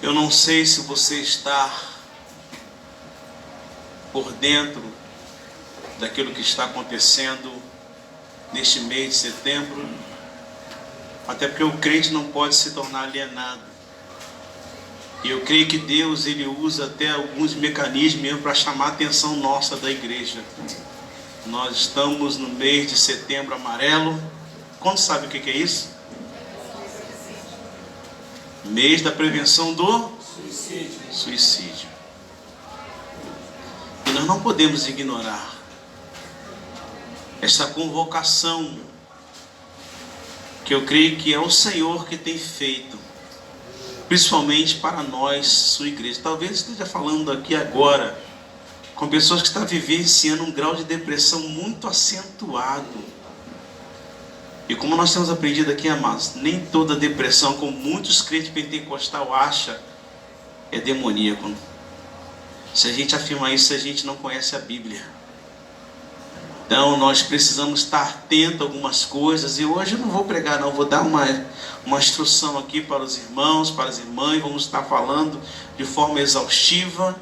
Eu não sei se você está por dentro daquilo que está acontecendo neste mês de setembro, até porque o crente não pode se tornar alienado. E eu creio que Deus, Ele usa até alguns mecanismos mesmo para chamar a atenção nossa da igreja. Nós estamos no mês de setembro amarelo. Quantos sabem o que é isso? Mês da prevenção do suicídio. E nós não podemos ignorar essa convocação que eu creio que é o Senhor que tem feito, principalmente para nós, sua igreja. Talvez esteja falando aqui agora com pessoas que estão vivenciando um grau de depressão muito acentuado. E como nós temos aprendido aqui, amados, nem toda depressão, como muitos crentes pentecostais acham, é demoníaco. Se a gente afirma isso, a gente não conhece a Bíblia. Então nós precisamos estar atentos a algumas coisas. E hoje eu não vou pregar não, vou dar uma instrução aqui para os irmãos, para as irmãs. Vamos estar falando de forma exaustiva,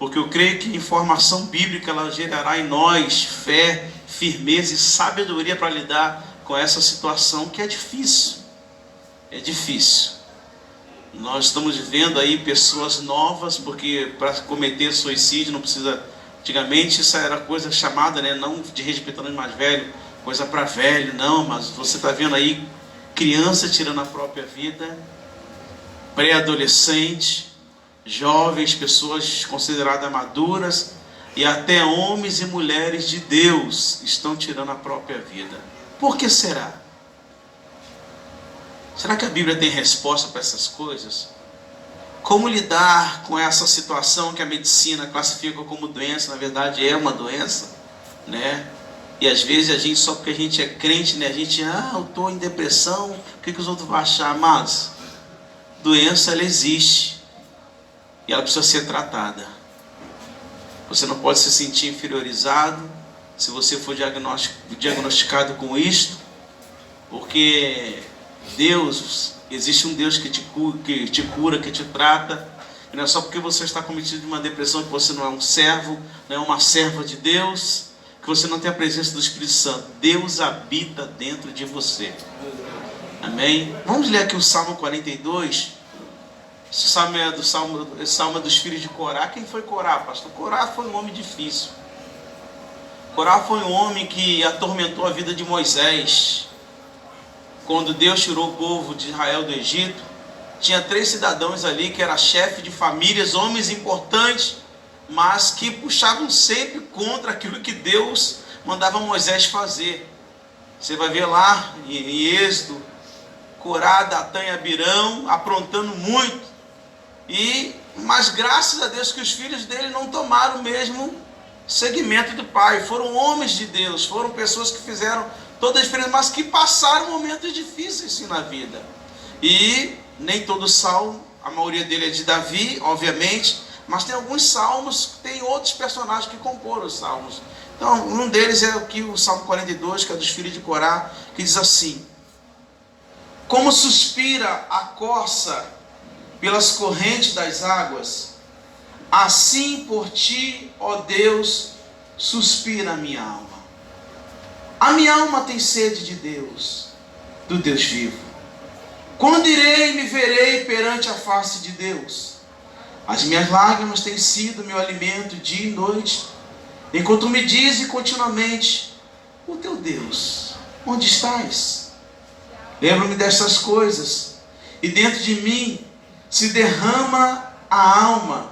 porque eu creio que a informação bíblica ela gerará em nós fé, firmeza e sabedoria para lidar com essa situação que é difícil. É difícil. Nós estamos vendo aí pessoas novas, porque para cometer suicídio não precisa... Antigamente isso era coisa chamada, né, não de respeitando os mais velhos, coisa para velho, não, mas você está vendo aí criança tirando a própria vida, pré-adolescente, jovens, pessoas consideradas maduras, e até homens e mulheres de Deus estão tirando a própria vida. Por que será? Será que a Bíblia tem resposta para essas coisas? Como lidar com essa situação que a medicina classifica como doença, na verdade é uma doença, né? E às vezes a gente, só porque a gente é crente, né? A gente, eu estou em depressão, o que os outros vão achar? Mas doença, ela existe. E ela precisa ser tratada. Você não pode se sentir inferiorizado se você for diagnosticado com isto, porque Deus, existe um Deus que te cura, que te trata. E não é só porque você está cometido de uma depressão que você não é um servo, não é uma serva de Deus, que você não tem a presença do Espírito Santo. Deus habita dentro de você. Amém? Vamos ler aqui o Salmo 42. Esse salmo é dos filhos de Corá. Quem foi Corá, pastor? Corá foi um homem difícil. Corá foi um homem que atormentou a vida de Moisés. Quando Deus tirou o povo de Israel do Egito, tinha 3 cidadãos ali que eram chefes de famílias, homens importantes, mas que puxavam sempre contra aquilo que Deus mandava Moisés fazer. Você vai ver lá em Êxodo, Corá, Datã e Abirão aprontando muito. Mas graças a Deus que os filhos dele não tomaram o mesmo segmento do pai. Foram homens de Deus, foram pessoas que fizeram toda a diferença, mas que passaram momentos difíceis sim, na vida. E nem todo salmo, a maioria dele é de Davi, obviamente, mas tem alguns salmos, tem outros personagens que comporam os salmos. Então, um deles é aqui o Salmo 42, que é dos filhos de Corá, que diz assim: como suspira a corça pelas correntes das águas, assim por ti, ó Deus, suspira a minha alma. A minha alma tem sede de Deus, do Deus vivo. Quando irei e me verei perante a face de Deus? As minhas lágrimas têm sido meu alimento dia e noite, enquanto me dizes continuamente: o teu Deus, onde estás? Lembro-me dessas coisas, e dentro de mim se derrama a alma,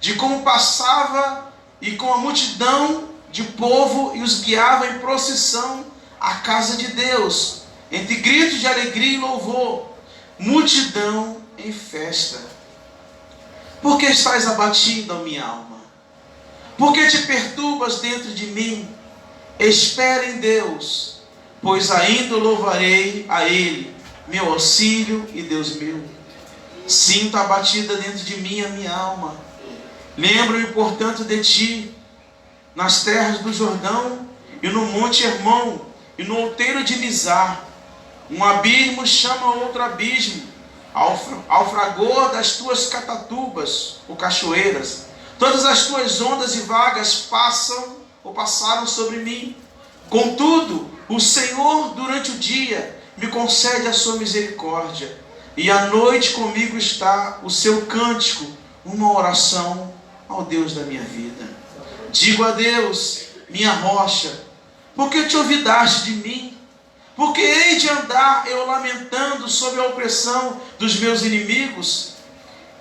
de como passava e com a multidão de povo e os guiava em procissão à casa de Deus, entre gritos de alegria e louvor, multidão em festa. Por que estás abatido, ó minha alma? Por que te perturbas dentro de mim? Espera em Deus, pois ainda louvarei a Ele, meu auxílio e Deus meu. Sinto abatida dentro de mim a minha alma. Lembro-me, portanto, de ti, nas terras do Jordão, e no monte Hermon, e no outeiro de Mizar. Um abismo chama outro abismo, ao fragor das tuas catatubas, ou cachoeiras, todas as tuas ondas e vagas passaram sobre mim. Contudo, o Senhor durante o dia me concede a sua misericórdia, e à noite comigo está o seu cântico, uma oração ao Deus da minha vida. Digo a Deus, minha rocha, por que te olvidaste de mim? Porque hei de andar eu lamentando sob a opressão dos meus inimigos?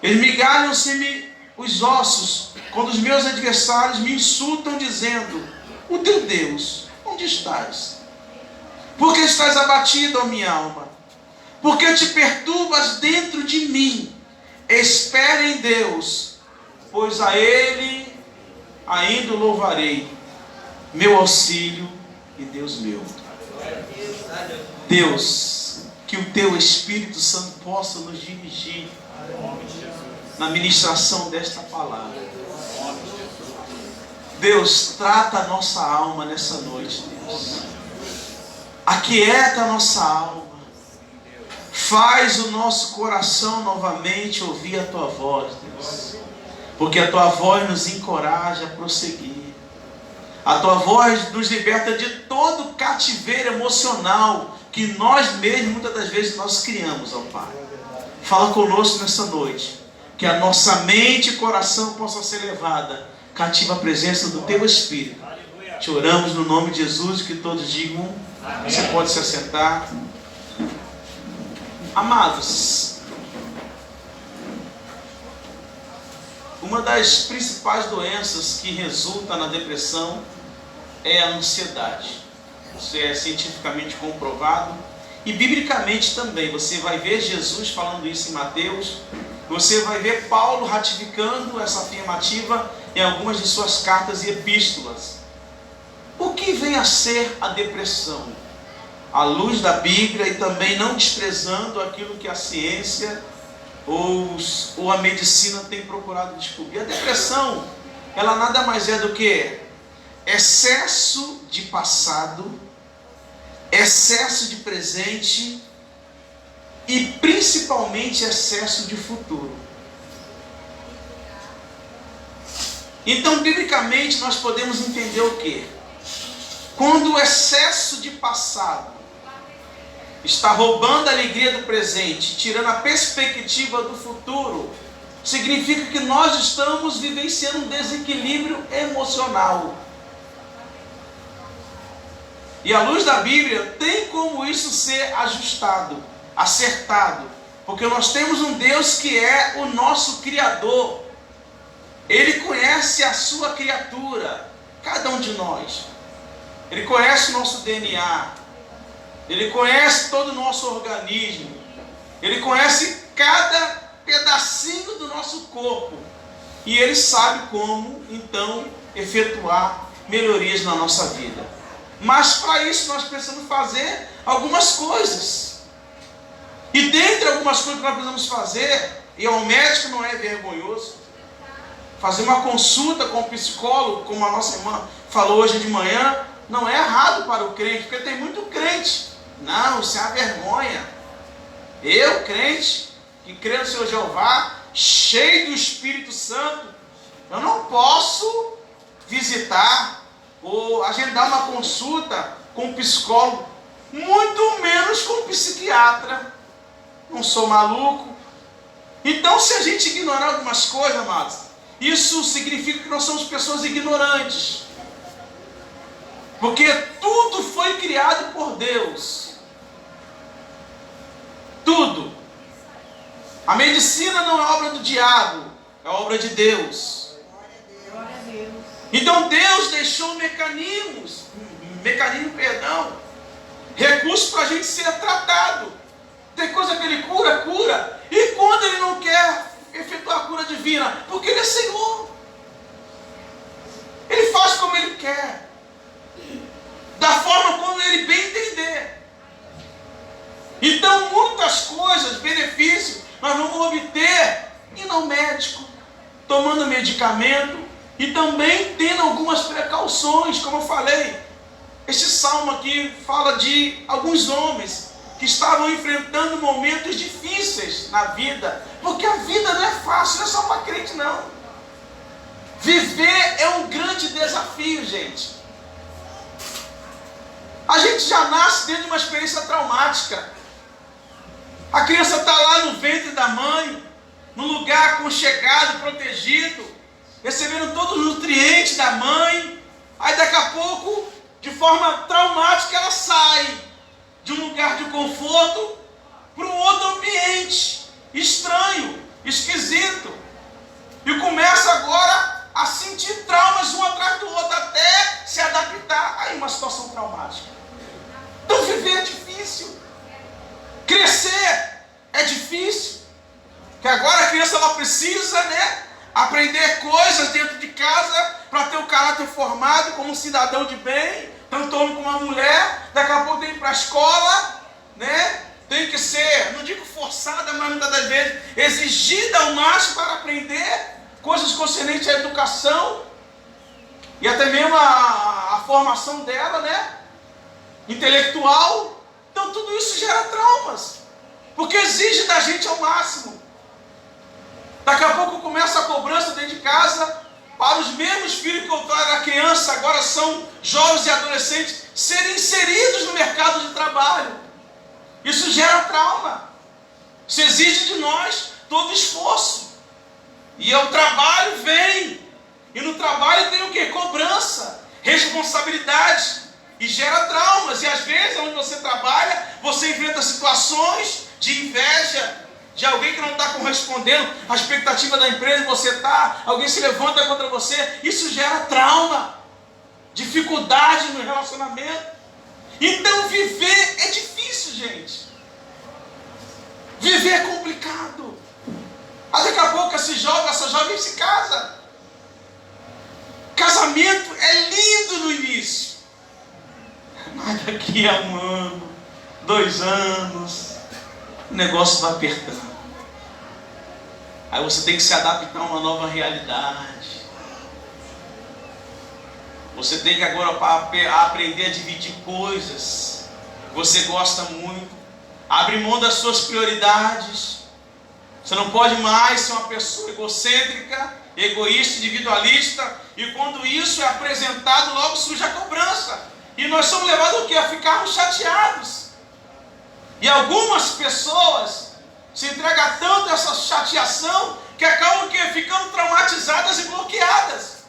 Esmigalham-se-me os ossos, quando os meus adversários me insultam, dizendo: o teu Deus, onde estás? Por que estás abatido, ó minha alma? Por que te perturbas dentro de mim? Espere em Deus, pois a Ele ainda o louvarei, meu auxílio e Deus meu. Deus, que o teu Espírito Santo possa nos dirigir na ministração desta palavra. Deus, trata a nossa alma nessa noite, Deus. Aquieta a nossa alma. Faz o nosso coração novamente ouvir a tua voz, Deus. Porque a tua voz nos encoraja a prosseguir. A tua voz nos liberta de todo cativeiro emocional que nós mesmos, muitas das vezes, nós criamos, ó Pai. Fala conosco nessa noite, que a nossa mente e coração possa ser levada cativa a presença do teu Espírito. Te oramos no nome de Jesus, que todos digam. Amém. Você pode se assentar. Amados, uma das principais doenças que resulta na depressão é a ansiedade. Isso é cientificamente comprovado e biblicamente também. Você vai ver Jesus falando isso em Mateus. Você vai ver Paulo ratificando essa afirmativa em algumas de suas cartas e epístolas. O que vem a ser a depressão? À luz da Bíblia e também não desprezando aquilo que a ciência ou a medicina tem procurado descobrir. A depressão, ela nada mais é do que excesso de passado, excesso de presente e principalmente excesso de futuro. Então, biblicamente, nós podemos entender o quê? Quando o excesso de passado está roubando a alegria do presente, tirando a perspectiva do futuro, significa que nós estamos vivenciando um desequilíbrio emocional. E à luz da Bíblia, tem como isso ser ajustado, acertado, porque nós temos um Deus que é o nosso Criador. Ele conhece a sua criatura, cada um de nós. Ele conhece o nosso DNA. Ele conhece todo o nosso organismo. Ele conhece cada pedacinho do nosso corpo. E Ele sabe como, então, efetuar melhorias na nossa vida. Mas para isso nós precisamos fazer algumas coisas. E dentre algumas coisas que nós precisamos fazer, e ao médico não é vergonhoso, fazer uma consulta com o psicólogo, como a nossa irmã falou hoje de manhã, não é errado para o crente, porque tem muito crente. Não, isso é uma vergonha. Eu, crente, que creio no Senhor Jeová, cheio do Espírito Santo, eu não posso visitar ou agendar uma consulta com um psicólogo, muito menos com um psiquiatra. Não sou maluco. Então, se a gente ignorar algumas coisas, amados, isso significa que nós somos pessoas ignorantes. Porque tudo foi criado por Deus. Tudo. A medicina não é obra do diabo, é obra de Deus. Então Deus deixou recursos para a gente ser tratado. Tem coisa que Ele cura. E quando Ele não quer efetuar a cura divina? Porque Ele é Senhor. Ele faz como Ele quer, da forma como Ele bem entender. Então muitas coisas, benefícios, nós vamos obter indo ao médico, tomando medicamento e também tendo algumas precauções. Como eu falei, este salmo aqui fala de alguns homens que estavam enfrentando momentos difíceis na vida, porque a vida não é fácil, não é só para crente não. Viver é um grande desafio, gente. A gente já nasce dentro de uma experiência traumática. A criança está lá no ventre da mãe, num lugar aconchegado, protegido, recebendo todos os nutrientes da mãe. Aí daqui a pouco, de forma traumática, ela sai de um lugar de conforto para um outro ambiente estranho, esquisito, e começa agora a sentir traumas um atrás do outro até se adaptar a uma situação traumática. Então viver é difícil, crescer é difícil, que agora a criança ela precisa, aprender coisas dentro de casa para ter o caráter formado como um cidadão de bem, tanto homem como uma mulher. Daqui a pouco tem que ir para a escola, tem que ser, não digo forçada, mas muitas das vezes exigida ao máximo para aprender coisas concernentes à educação e até mesmo a formação dela, intelectual. Então tudo isso gera traumas, porque exige da gente ao máximo. Daqui a pouco começa a cobrança dentro de casa para os mesmos filhos que outrora era criança, agora são jovens e adolescentes, serem inseridos no mercado de trabalho. Isso gera trauma. Isso exige de nós todo esforço. E o trabalho vem. E no trabalho tem o quê? Cobrança, responsabilidade. E gera traumas. E às vezes, onde você trabalha, você enfrenta situações de inveja, de alguém que não está correspondendo à expectativa da empresa, você está, alguém se levanta contra você. Isso gera trauma, dificuldade no relacionamento. Então viver é difícil, gente. Viver é complicado. Aí daqui a pouco essa jovem se casa. Casamento é lindo no início, mas daqui a 1 ano, 2 anos, o negócio vai apertando. Aí você tem que se adaptar a uma nova realidade. Você tem que agora aprender a dividir coisas que você gosta muito. Abre mão das suas prioridades. Você não pode mais ser uma pessoa egocêntrica, egoísta, individualista. E quando isso é apresentado, logo surge a cobrança. E nós somos levados o quê? A ficarmos chateados. E algumas pessoas se entregam tanto a essa chateação que acabam ficando traumatizadas e bloqueadas.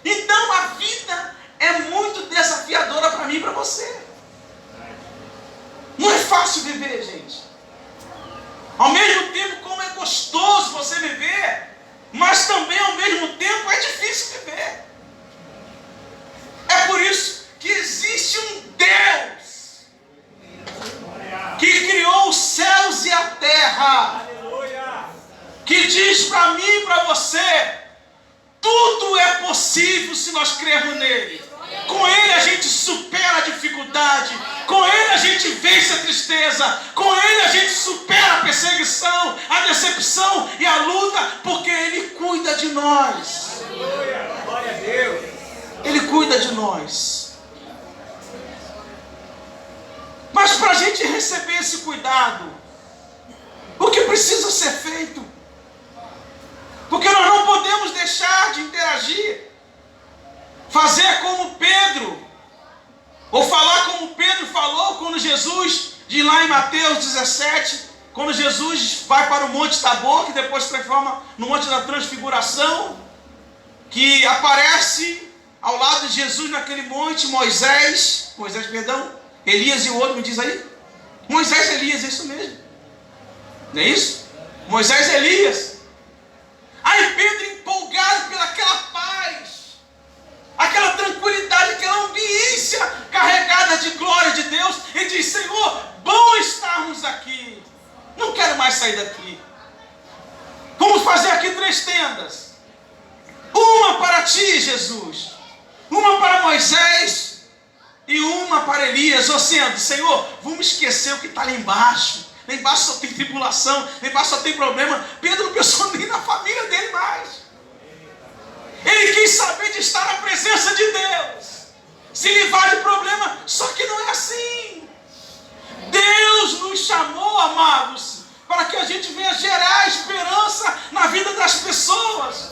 Então a vida é muito desafiadora para mim e para você. Não é fácil viver, gente. Ao mesmo tempo como é gostoso você viver, mas também ao mesmo tempo é difícil viver. É por isso que existe um Deus que criou os céus e a terra, que diz para mim e para você: tudo é possível se nós crermos nele. Com ele a gente supera a dificuldade, com ele a gente vence a tristeza, com ele a gente supera a perseguição, a decepção e a luta, porque ele cuida de nós. Glória a Deus. Ele cuida de nós. Mas para a gente receber esse cuidado, o que precisa ser feito? Porque nós não podemos deixar de interagir, fazer como Pedro, ou falar como Pedro falou quando Jesus, de lá em Mateus 17, quando Jesus vai para o Monte Tabor, que depois se transforma no Monte da Transfiguração, que aparece ao lado de Jesus naquele monte Elias e o outro, me diz aí? Moisés e Elias, é isso mesmo. Não é isso? Moisés e Elias. Aí Pedro, empolgado pelaquela paz, aquela tranquilidade, aquela ambiência carregada de glória de Deus, ele diz: Senhor, bom estarmos aqui. Não quero mais sair daqui. Vamos fazer aqui 3 tendas. Uma para ti, Jesus. Uma para Moisés e uma para Elias. Ou seja, Senhor, vamos esquecer o que está lá embaixo. Lá embaixo só tem tribulação, lá embaixo só tem problema. Pedro não pensou nem na família dele mais. Ele quis saber de estar na presença de Deus, se livrar de problema. Só que não é assim. Deus nos chamou, amados, para que a gente venha gerar esperança na vida das pessoas.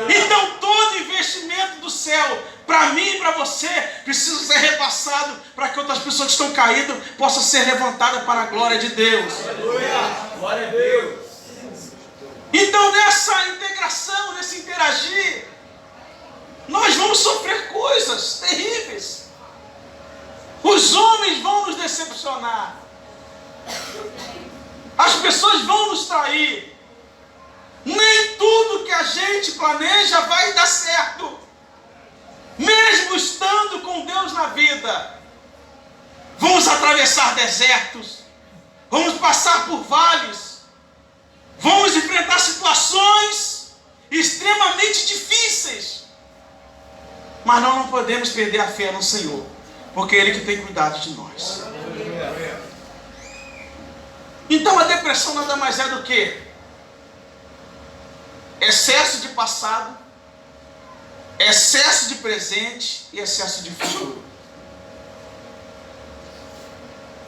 Então todo investimento do céu, para mim e para você, precisa ser repassado para que outras pessoas que estão caídas possam ser levantadas para a glória de Deus. Glória a Deus. Então nessa integração, nesse interagir, nós vamos sofrer coisas terríveis. Os homens vão nos decepcionar. As pessoas vão nos trair. Nem tudo que a gente planeja vai dar certo. Mesmo estando com Deus na vida, vamos atravessar desertos, vamos passar por vales, vamos enfrentar situações extremamente difíceis. Mas nós não podemos perder a fé no Senhor, porque é Ele que tem cuidado de nós. Então a depressão nada mais é do que excesso de passado, excesso de presente e excesso de futuro.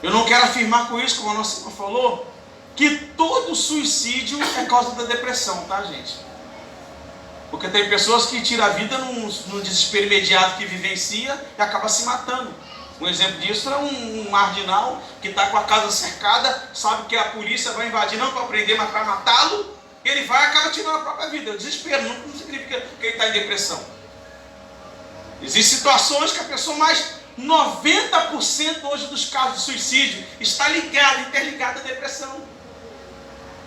Eu não quero afirmar com isso, como a nossa irmã falou, que todo suicídio é causa da depressão, tá, gente? Porque tem pessoas que tiram a vida num desespero imediato que vivencia e acaba se matando. Um exemplo disso é um marginal que está com a casa cercada, sabe que a polícia vai invadir não para prender, mas para matá-lo. Ele vai e acaba tirando a própria vida. O desespero não significa que ele está em depressão. Existem situações que a pessoa, mais 90% hoje dos casos de suicídio está interligada à depressão.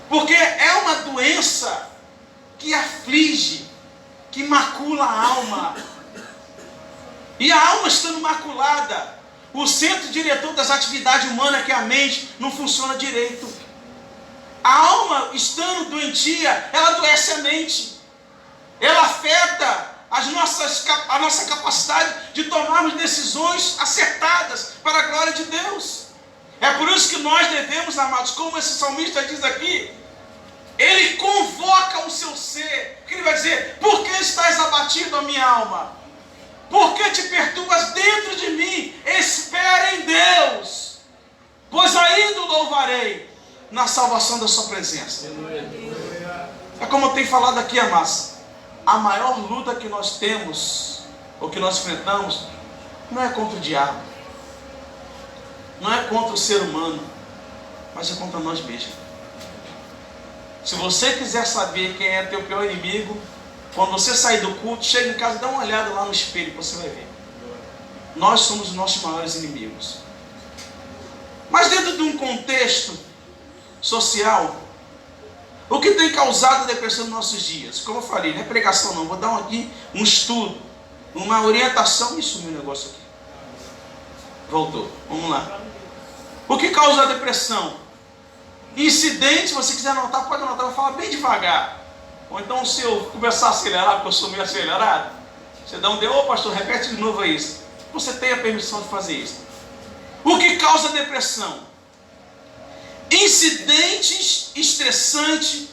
Porque é uma doença que aflige, que macula a alma. E a alma estando maculada, o centro diretor das atividades humanas, que é a mente, não funciona direito. A alma estando doentia, ela adoece a mente. Ela afeta a nossa capacidade de tomarmos decisões acertadas para a glória de Deus. É por isso que nós devemos, amados, como esse salmista diz aqui, ele convoca o seu ser, porque ele vai dizer: por que estás abatido, a minha alma? Por que te perturbas dentro de mim? Espera em Deus, pois ainda o louvarei na salvação da sua presença. É como eu tenho falado aqui, amados, a maior luta que nós temos, ou que nós enfrentamos, não é contra o diabo, não é contra o ser humano, mas é contra nós mesmos. Se você quiser saber quem é teu pior inimigo, quando você sair do culto, chega em casa, dá uma olhada lá no espelho, você vai ver. Nós somos os nossos maiores inimigos. Mas dentro de um contexto social, o que tem causado a depressão nos nossos dias? Como eu falei, não é pregação não, vou dar aqui um estudo, uma orientação. Isso, meu negócio aqui. Voltou, vamos lá. O que causa a depressão? Incidente, se você quiser anotar, pode anotar, eu vou falar bem devagar. Ou então, se eu começar a acelerar, porque eu sou meio acelerado, você dá um D, ô pastor, repete de novo isso. Você tem a permissão de fazer isso. O que causa depressão? Incidentes estressantes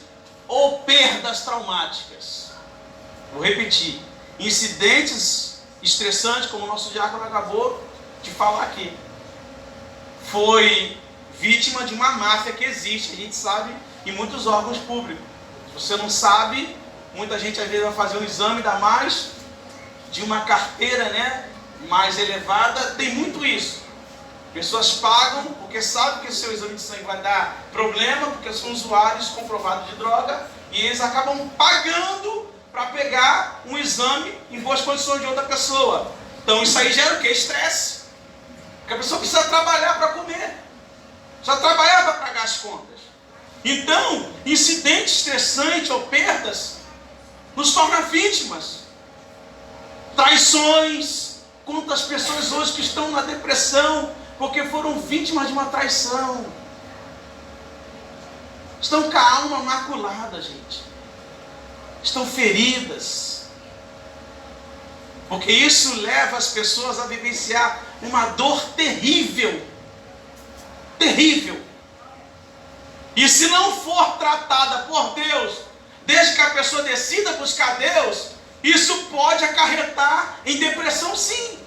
ou perdas traumáticas. Vou repetir. Incidentes estressantes, como o nosso diácono acabou de falar aqui. Foi vítima de uma máfia que existe, a gente sabe, em muitos órgãos públicos. Se você não sabe, muita gente às vezes vai fazer um exame, ainda mais de uma carteira, né, mais elevada, tem muito isso. Pessoas pagam porque sabem que o seu exame de sangue vai dar problema, porque são usuários comprovados de droga, e eles acabam pagando para pegar um exame em boas condições de outra pessoa. Então isso aí gera o quê? Estresse. Porque a pessoa precisa trabalhar para comer, precisa trabalhar para pagar as contas. Então, incidente estressante ou perdas nos torna vítimas. Traições. Quantas pessoas hoje que estão na depressão porque foram vítimas de uma traição. Estão com a alma maculada, gente. Estão feridas. Porque isso leva as pessoas a vivenciar uma dor terrível. Terrível. E se não for tratada por Deus, desde que a pessoa decida buscar Deus, isso pode acarretar em depressão, sim.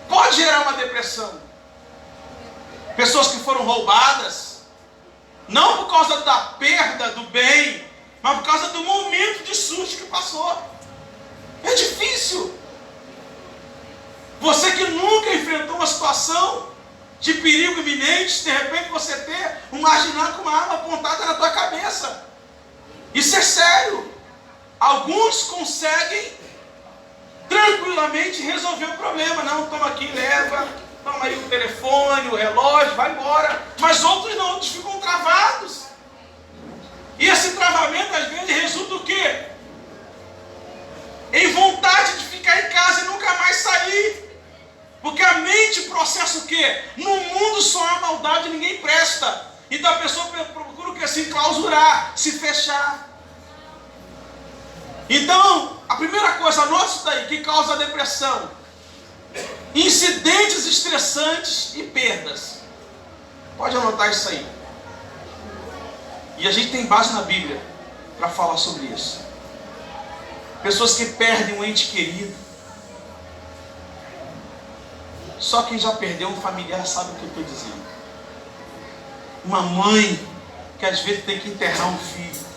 Pode gerar uma depressão. pessoas que foram roubadas, não por causa da perda do bem, mas por causa do momento de susto que passou. É difícil. Você que nunca enfrentou uma situação de perigo iminente, de repente você ter um marginal com uma arma apontada na tua cabeça. Isso é sério. Alguns conseguem tranquilamente resolver o problema. Não, toma aqui, leva, toma aí o telefone, o relógio, vai embora. Mas outros não, outros ficam travados. E esse travamento às vezes resulta o quê? Em vontade de ficar em casa e nunca mais sair. Porque a mente processa o quê? No mundo só há maldade e ninguém presta. Então a pessoa procura o quê? Se enclausurar, se fechar. Então, a primeira coisa, anote isso daí, que causa depressão: incidentes estressantes e perdas. Pode anotar isso aí. E a gente tem base na Bíblia para falar sobre isso. Pessoas que perdem um ente querido. Só quem já perdeu um familiar sabe o que eu estou dizendo. Uma mãe que às vezes tem que enterrar um filho.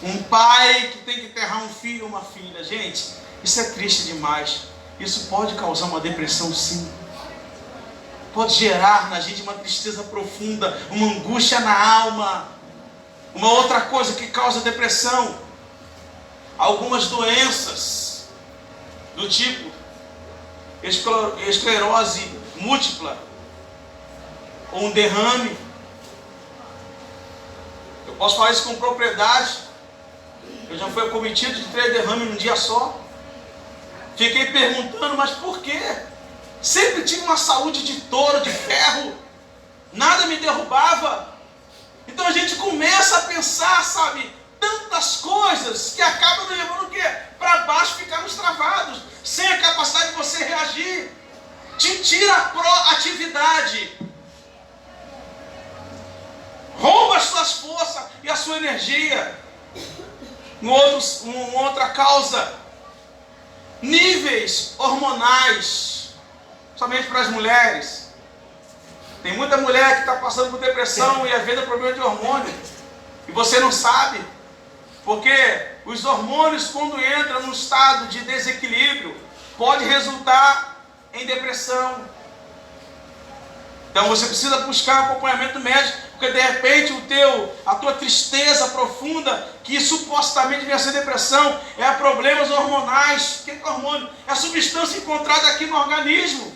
Um pai que tem que enterrar um filho ou uma filha. Gente, isso é triste demais. Isso pode causar uma depressão, sim. Pode gerar na gente uma tristeza profunda, uma angústia na alma. Uma outra coisa que causa depressão: algumas doenças do tipo esclerose múltipla ou um derrame. Eu posso falar isso com propriedade. Eu já fui acometido de 3 derrames num dia só. Fiquei perguntando, mas por quê? Sempre tinha uma saúde de touro, de ferro. Nada me derrubava. Então a gente começa a pensar, sabe, tantas coisas que acabam nos levando o quê? Para baixo, ficamos travados, sem a capacidade de você reagir. Te tira a proatividade. Rouba as suas forças e a sua energia. Uma outra causa: níveis hormonais, somente para as mulheres. Tem muita mulher que está passando por depressão e às vezes é problema de hormônio. E você não sabe. Porque os hormônios, quando entram num estado de desequilíbrio, pode resultar em depressão. Então você precisa buscar acompanhamento médico, porque de repente a tua tristeza profunda, que supostamente devia ser depressão, é problemas hormonais. O que é hormônio? É a substância encontrada aqui no organismo,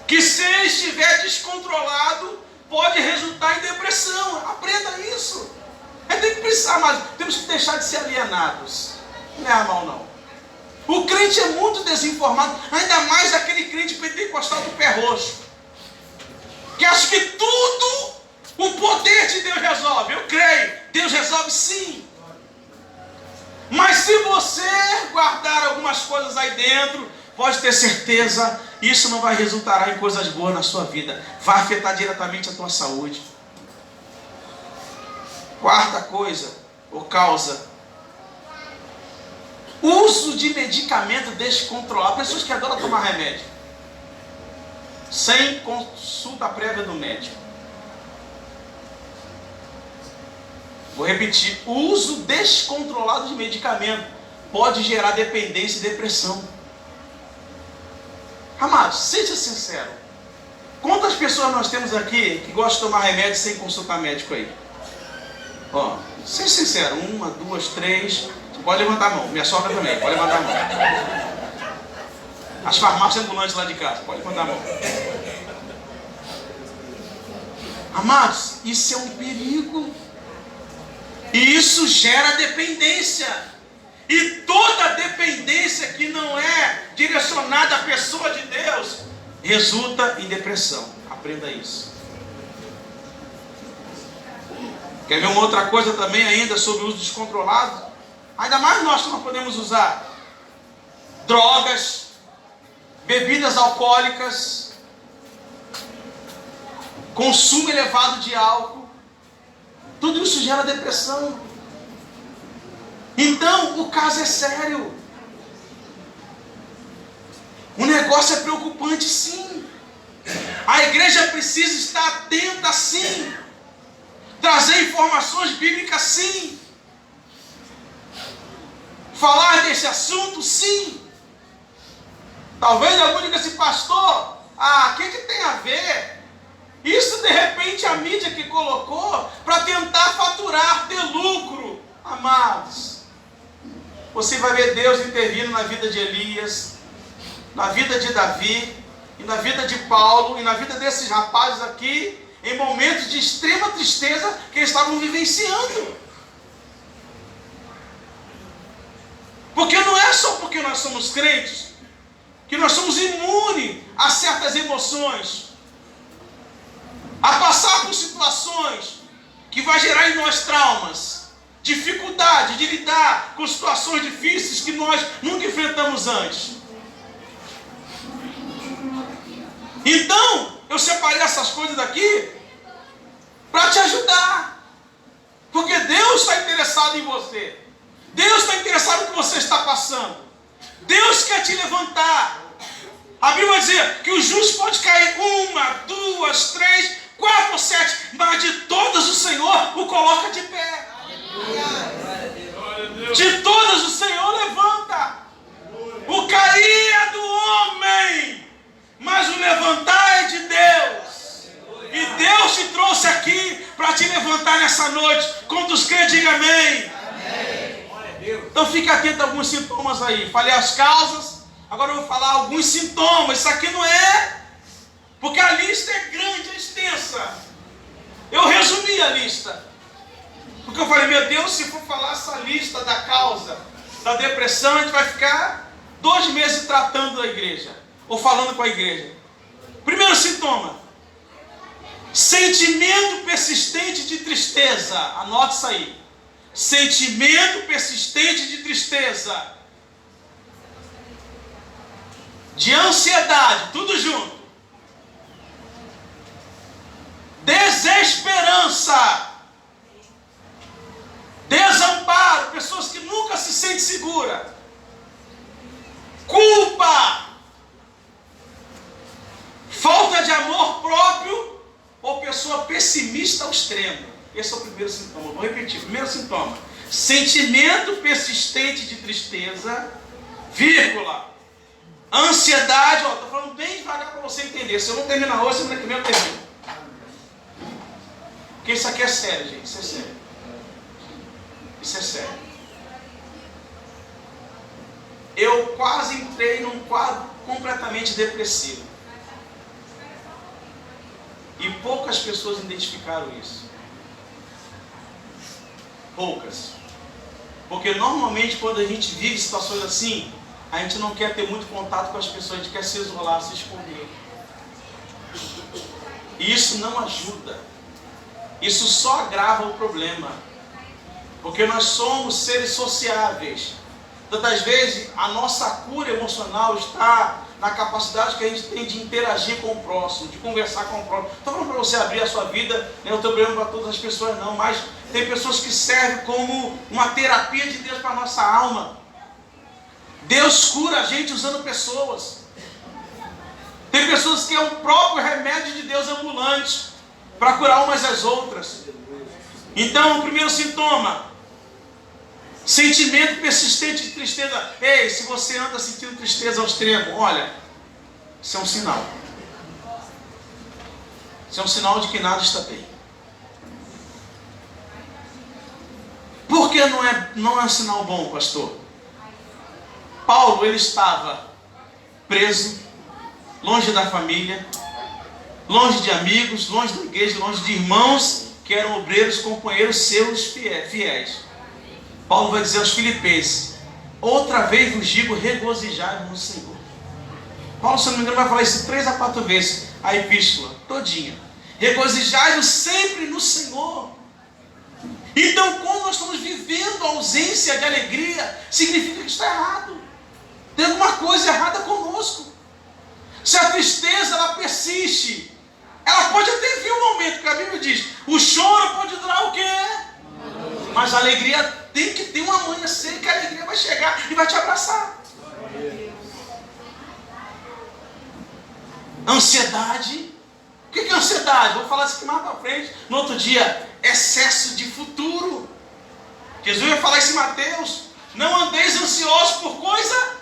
que se estiver descontrolado, pode resultar em depressão. Aprenda isso. Tem que pensar, mas temos que deixar de ser alienados. Não é mal, não. O crente é muito desinformado, ainda mais aquele crente pentecostal do pé roxo, que acha que tudo o poder de Deus resolve. Eu creio, Deus resolve sim. Mas se você guardar algumas coisas aí dentro, pode ter certeza, isso não vai resultar em coisas boas na sua vida. Vai afetar diretamente a tua saúde. Quarta coisa, ou causa: uso de medicamento descontrolado. Pessoas que adoram tomar remédio sem consulta prévia do médico. Vou repetir: o uso descontrolado de medicamento pode gerar dependência e depressão. Amados, seja sincero. Quantas pessoas nós temos aqui que gostam de tomar remédio sem consultar médico aí? Ó, seja sincero. 1, 2, 3. Você pode levantar a mão. Minha sogra também, pode levantar a mão. As farmácias ambulantes lá de casa, pode levantar a mão. Amados, isso é um perigo. E isso gera dependência. E toda dependência que não é direcionada à pessoa de Deus resulta em depressão. Aprenda isso. Quer ver uma outra coisa também ainda sobre o uso descontrolado? Ainda mais nós que não podemos usar drogas, bebidas alcoólicas, consumo elevado de álcool. Tudo isso gera depressão. Então o caso é sério. O negócio é preocupante, sim. A igreja precisa estar atenta, sim. Trazer informações bíblicas, sim. Falar desse assunto, sim. Talvez algum diga assim, pastor, o que tem a ver? Isso de repente a mídia que colocou para tentar faturar, ter lucro. Amados, você vai ver Deus intervindo na vida de Elias, na vida de Davi, e na vida de Paulo, e na vida desses rapazes aqui, em momentos de extrema tristeza que eles estavam vivenciando. Porque não é só porque nós somos crentes que nós somos imunes a certas emoções, a passar por situações que vai gerar em nós traumas, dificuldade de lidar com situações difíceis que nós nunca enfrentamos antes. Então, eu separei essas coisas daqui para te ajudar, porque Deus está interessado em você. Deus está interessado no que você está passando. Deus quer te levantar. A Bíblia vai dizer que o justo pode cair 1, 2, 3, 4 ou 7, mas de todas o Senhor o coloca de pé. De todas o Senhor levanta. O cair é do homem, mas o levantar é de Deus. E Deus te trouxe aqui para te levantar nessa noite. Quantos crentes, diga amém. Então fique atento a alguns sintomas aí. Falei as causas, agora eu vou falar alguns sintomas. Isso aqui não é, porque a lista é grande, é extensa. Eu resumi a lista, porque eu falei, meu Deus, se for falar essa lista da causa da depressão, a gente vai ficar 2 meses tratando da igreja, ou falando com a igreja. Primeiro sintoma: sentimento persistente de tristeza. Anote isso aí. Sentimento persistente de tristeza, de ansiedade, tudo junto. Desesperança, desamparo, pessoas que nunca se sentem seguras. Culpa, falta de amor próprio ou pessoa pessimista ao extremo. Esse é o primeiro sintoma. Vou repetir. Primeiro sintoma: sentimento persistente de tristeza, vírgula, ansiedade. Estou falando bem devagar para você entender. Se eu não terminar hoje, semana que vem eu termino. Porque isso aqui é sério, gente. Isso é sério. Isso é sério. Eu quase entrei num quadro completamente depressivo. E poucas pessoas identificaram isso. Poucas. Porque normalmente quando a gente vive situações assim, a gente não quer ter muito contato com as pessoas, a gente quer se isolar, se esconder. E isso não ajuda. Isso só agrava o problema. Porque nós somos seres sociáveis. Tantas vezes a nossa cura emocional está na capacidade que a gente tem de interagir com o próximo, de conversar com o próximo. Não estou falando para você abrir a sua vida, não estou problema para todas as pessoas não, mas tem pessoas que servem como uma terapia de Deus para a nossa alma. Deus cura a gente usando pessoas. Tem pessoas que é o próprio remédio de Deus ambulante para curar umas às outras. Então, o primeiro sintoma: sentimento persistente de tristeza. Ei, se você anda sentindo tristeza ao extremo, olha, isso é um sinal. Isso é um sinal de que nada está bem. Por que não é um sinal bom, pastor? Paulo, ele estava preso, longe da família, longe de amigos, longe da igreja, longe de irmãos que eram obreiros, companheiros seus fiéis. Paulo vai dizer aos Filipenses: outra vez vos digo, regozijai-vos no Senhor. Paulo, se não me engano, vai falar isso 3 a 4 vezes, a epístola todinha. Regozijai-vos sempre no Senhor. Então, quando nós estamos vivendo a ausência de alegria, significa que está errado. Tem alguma coisa errada conosco. Se a tristeza ela persiste, ela pode até vir um momento, que a Bíblia diz, o choro pode durar o quê? Mas a alegria tem que ter um amanhecer, que a alegria vai chegar e vai te abraçar. Ansiedade, que é ansiedade? Vou falar isso aqui mais para frente. No outro dia, excesso de futuro. Jesus vai falar isso em Mateus. Não andeis ansiosos por coisa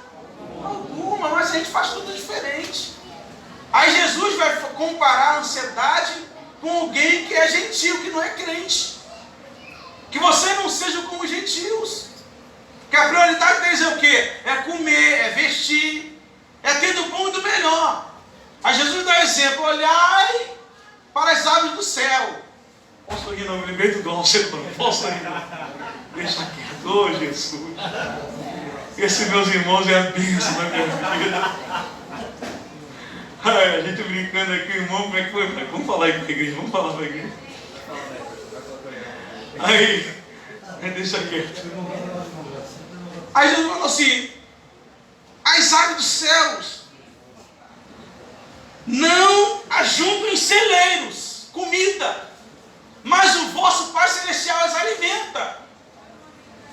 alguma, mas a gente faz tudo diferente. Aí Jesus vai comparar a ansiedade com alguém que é gentil, que não é crente. Que você não seja como os gentios. Que a prioridade deles é o quê? É comer, é vestir, é ter do bom e do melhor. Aí Jesus dá um exemplo: olhai para as aves do céu. Posso rir, não? Me lembrei do Glaucio, não posso rir. Deixa quieto, ô Jesus. Esses meus irmãos é a bênção da minha vida. Ai, a gente brincando aqui, irmão, como é que foi? Vamos falar aí para a igreja, vamos falar para a igreja. Aí, deixa quieto. Aí Jesus falou assim: as aves dos céus não ajuntam em celeiros comida, mas o vosso Pai Celestial as alimenta.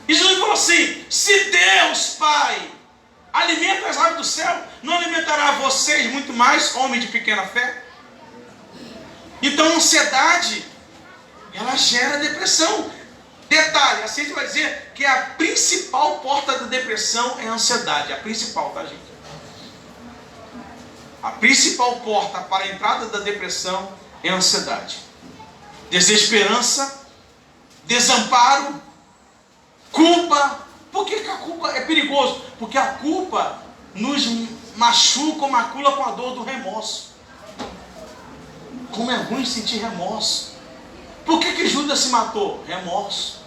E Jesus falou assim: se Deus Pai alimenta as aves do céu, não alimentará vocês muito mais, homem de pequena fé? Então a ansiedade, ela gera depressão. Detalhe, a ciência vai dizer que a principal porta da depressão é a ansiedade. A principal, tá, gente? A principal porta para a entrada da depressão é a ansiedade. Desesperança, desamparo, culpa. Por que a culpa é perigoso? Porque a culpa nos machuca, macula com a dor do remorso. Como é ruim sentir remorso. Por que Judas se matou? Remorso.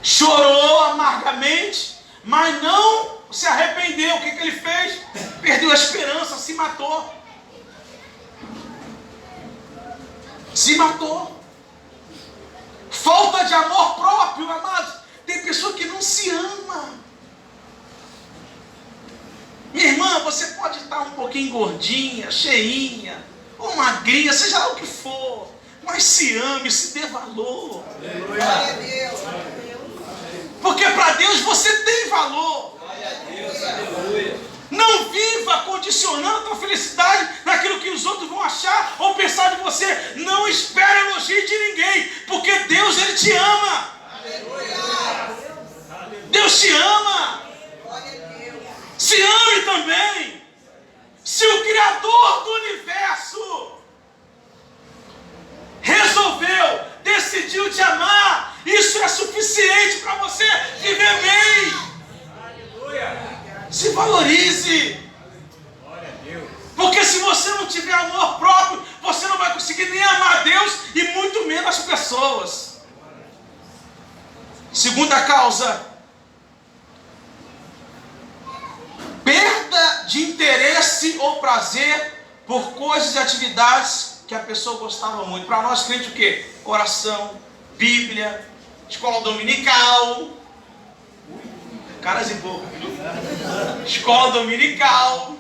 Chorou amargamente, mas não se arrependeu. O que ele fez? Perdeu a esperança, se matou. Se matou. Falta de amor próprio, amados. Tem pessoa que não se ama. Minha irmã, você pode estar um pouquinho gordinha, cheinha, ou magrinha, seja lá o que for, mas se ame, se dê valor. Glória a Deus. Porque para Deus você tem valor. Glória a Deus. Aleluia. Não viva condicionando a tua felicidade naquilo que os outros vão achar ou pensar de você. Não espere elogio de ninguém, porque Deus, Ele te ama. Aleluia. Deus te ama. Glória a Deus. Se ame também. Se o Criador do Universo resolveu, decidiu te amar, isso é suficiente para você viver bem. Aleluia. Se valorize. Glória a Deus. Porque se você não tiver amor próprio, você não vai conseguir nem amar Deus e muito menos as pessoas. Segunda causa: perda de interesse ou prazer por coisas e atividades que a pessoa gostava muito. Para nós crentes, o quê? Oração, Bíblia, escola dominical, caras e bocas, escola dominical.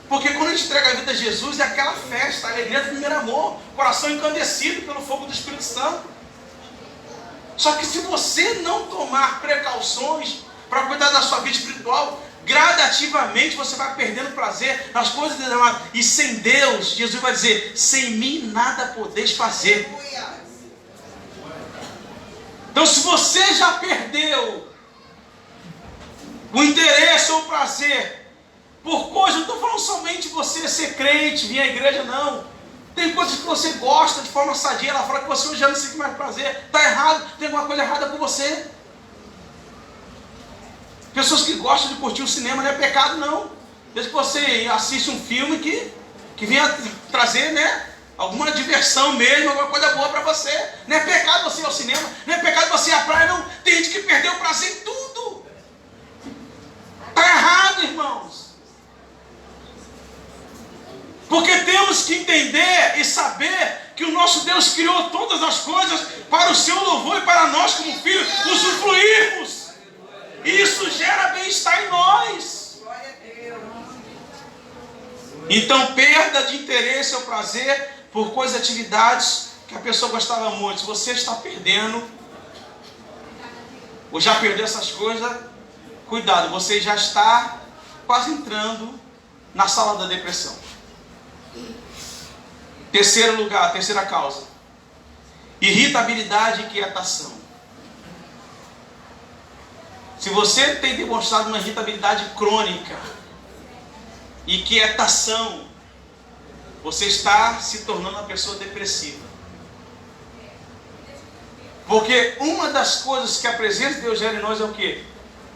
Porque quando a gente entrega a vida a Jesus, é aquela festa, a alegria do primeiro amor, coração encandecido pelo fogo do Espírito Santo. Só que se você não tomar precauções para cuidar da sua vida espiritual, gradativamente você vai perdendo prazer nas coisas de Deus. E sem Deus, Jesus vai dizer: sem mim nada podeis fazer. Então, se você já perdeu o interesse ou o prazer por coisas, não estou falando somente de você ser crente, vir à igreja, não. Tem coisas que você gosta de forma sadia lá fora que você hoje já não sente mais prazer. Está errado, tem alguma coisa errada com você. Pessoas que gostam de curtir o cinema não é pecado, não. Desde que você assiste um filme que venha trazer, né, alguma diversão mesmo, alguma coisa boa para você. Não é pecado você ir ao cinema, não é pecado você ir à praia, não. Tem gente que perdeu o prazer em tudo. Está errado, irmãos. Porque temos que entender e saber que o nosso Deus criou todas as coisas para o seu louvor e para nós, como filhos, usufruirmos. E isso gera bem-estar em nós. Então, perda de interesse ou prazer por coisas e atividades que a pessoa gostava muito. Se você está perdendo, ou já perdeu essas coisas, cuidado, você já está quase entrando na sala da depressão. Terceiro lugar, terceira causa. Irritabilidade e inquietação. Se você tem demonstrado uma irritabilidade crônica, inquietação, você está se tornando uma pessoa depressiva. Porque uma das coisas que a presença de Deus gera em nós é o quê?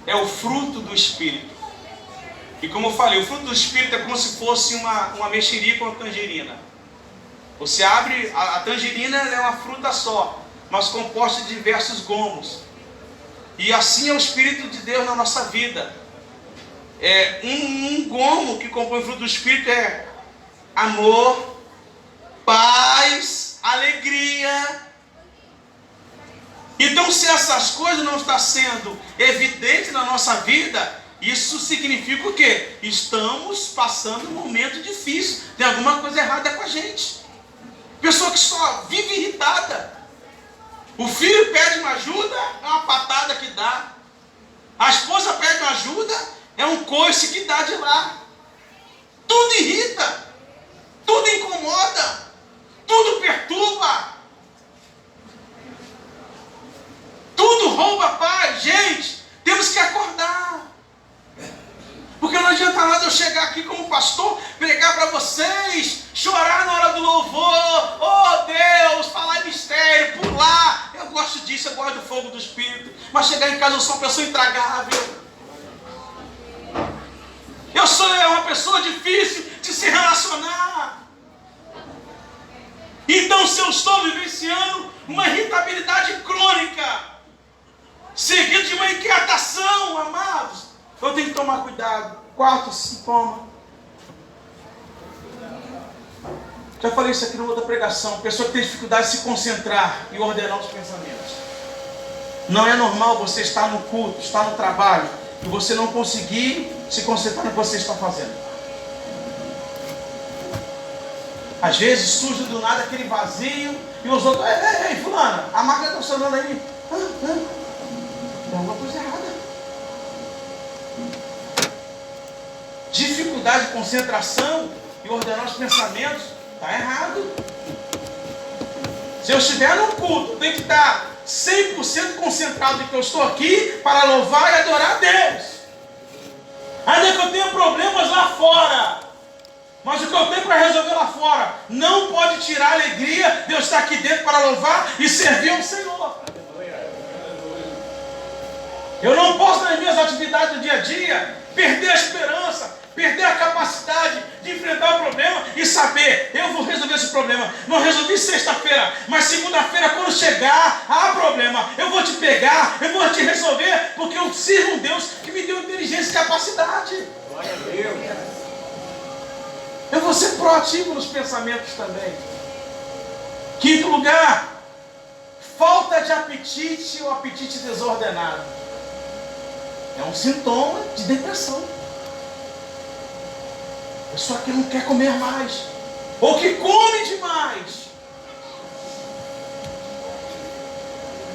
É o fruto do Espírito. E como eu falei, o fruto do Espírito é como se fosse uma mexerica ou uma tangerina. Você abre, a tangerina é uma fruta só, mas composta de diversos gomos. E assim é o Espírito de Deus na nossa vida. Um gomo que compõe o fruto do Espírito é amor, paz, alegria. Então, se essas coisas não estão sendo evidentes na nossa vida, isso significa o quê? Estamos passando um momento difícil. Tem alguma coisa errada com a gente. Pessoa que só vive irritada. O filho pede uma ajuda, é uma patada que dá. A esposa pede uma ajuda, é um coice que dá de lá. Tudo irrita, tudo incomoda, tudo perturba, tudo rouba a paz. Gente, temos que acordar. Porque não adianta nada eu chegar aqui como pastor, pregar para vocês, chorar na hora do louvor, oh Deus, falar em mistério, pular. Eu gosto disso, eu gosto do fogo do Espírito. Mas chegar em casa eu sou uma pessoa intragável. Eu sou uma pessoa difícil de se relacionar. Então, se eu estou vivenciando uma irritabilidade crônica, seguido de uma inquietação, amados, eu tenho que tomar cuidado. Quarto sintoma. Já falei isso aqui numa outra pregação. Pessoa que tem dificuldade de se concentrar e ordenar os pensamentos. Não é normal você estar no culto, estar no trabalho, e você não conseguir se concentrar no que você está fazendo. Às vezes surge do nada aquele vazio, e os outros, ei, fulana, a máquina está funcionando aí. Tem alguma coisa errada. Dificuldade de concentração e ordenar os pensamentos, está errado. Se eu estiver no culto, eu tenho que estar 100% concentrado em que eu estou aqui para louvar e adorar a Deus. Ainda que eu tenha problemas lá fora, mas o que eu tenho para resolver lá fora não pode tirar a alegria de eu estar aqui dentro para louvar e servir ao Senhor. Eu não posso, nas minhas atividades do dia a dia, perder a esperança, perder a capacidade de enfrentar o problema e saber, eu vou resolver esse problema. Não resolvi sexta-feira, mas segunda-feira, quando chegar, há problema, eu vou te pegar, eu vou te resolver, porque eu sirvo um Deus que me deu inteligência e capacidade. Glória a Deus. Eu vou ser proativo nos pensamentos também. Quinto lugar, falta de apetite ou apetite desordenado. É um sintoma de depressão. A pessoa que não quer comer mais, ou que come demais.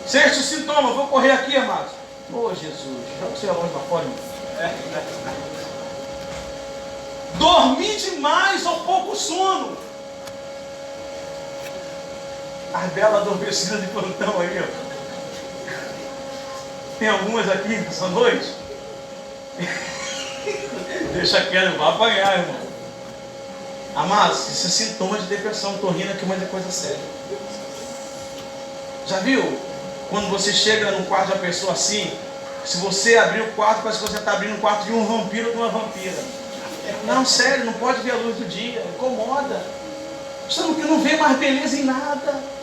Sexto sintoma, vou correr aqui, amados. Oh Jesus, joga você longe para fora. Dormir demais ou pouco sono. As belas adormecidas de plantão aí, ó. Tem algumas aqui nessa noite. Deixa quieto, vai apanhar, irmão. Amados, isso é sintoma de depressão. Estou rindo aqui, mas é coisa séria. Já viu? Quando você chega num quarto de uma pessoa assim, se você abrir o quarto, parece que você está abrindo o quarto de um vampiro ou de uma vampira. Não, sério, não pode ver a luz do dia, incomoda. Você não vê mais beleza em nada.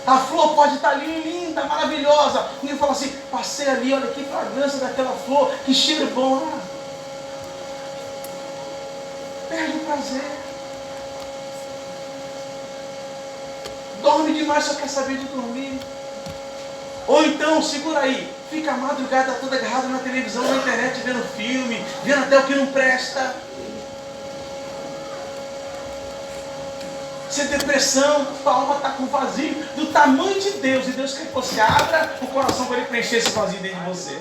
A flor pode estar ali, linda, maravilhosa. Ninguém fala assim, passei ali, olha que fragrância daquela flor, que cheiro bom. Perde o prazer. Dorme demais, só quer saber de dormir. Ou então, segura aí, fica a madrugada toda agarrado na televisão, na internet, vendo filme, vendo até o que não presta. Isso é depressão, tua alma está com vazio do tamanho de Deus. E Deus quer que você abra o coração para Ele preencher esse vazio dentro de você.